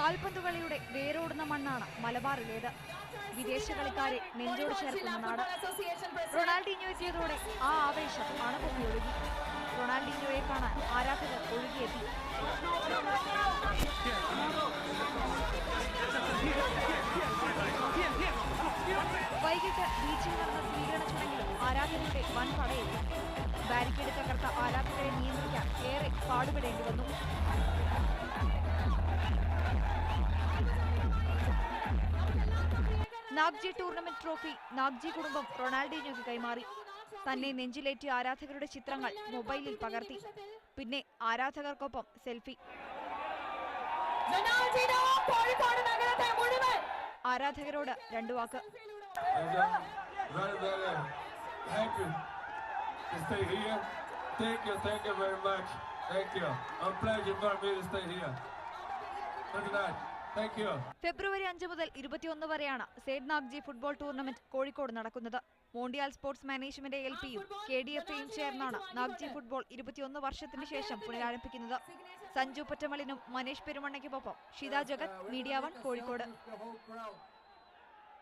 കാൽപന്തുകളിയുടെ വേരോടുന്ന മണ്ണാണ് മലബാറിലേത്. വിദേശ കളിക്കാരെ നെഞ്ചോട് ചേർക്കുന്ന നാട്. റൊണാൾഡീഞ്ഞോ എത്തിയതോടെ ആ ആവേശം അണുപൊങ്ങി ഒഴുകി. റൊണാൾഡീഞ്ഞോയെ കാണാൻ ആരാധകർ ഒഴുകിയെത്തി. വൈകിട്ട് ബീച്ചിൽ നടന്ന സ്വീകരണ ചടങ്ങിലും ആരാധകരുടെ വൻ പടയെത്തി. ബാരിക്കേഡ് തകർത്ത ആരാധകരെ നിയന്ത്രിക്കാൻ ഏറെ പാടുപെടേണ്ടി വന്നു. നാഗ്ജി ടൂർണമെന്റ് ട്രോഫി നാഗ്ജി കുടുംബം റൊണാൾഡീഞ്ഞോയ്ക്ക് കൈമാറി. തന്നെ നെഞ്ചിലേറ്റിയ ആരാധകരുടെ ചിത്രങ്ങൾ മൊബൈലിൽ പകർത്തി. പിന്നെ ആരാധകർക്കൊപ്പം സെൽഫി. ആരാധകരോട് രണ്ടു വാക്ക്. ഫെബ്രുവരി 5 മുതൽ 21 വരെയാണ് സെയ്ദ് നാഗ്ജി ഫുട്ബോൾ ടൂർണമെന്റ് കോഴിക്കോട് നടക്കുന്നത്. മോണ്ടിയാൽ സ്പോർട്സ് മാനേജ്മെന്റ് LPയും KDFAയും ചേർന്നാണ് നാഗ്ജി ഫുട്ബോൾ 21 വർഷത്തിന് ശേഷം പുനരാരംഭിക്കുന്നത്. സഞ്ജു പൊറ്റമളിനും മനേഷ് പെരുമണ്ണയ്ക്കുമൊപ്പം ഷിത ജഗത്, മീഡിയ 1 കോഴിക്കോട്.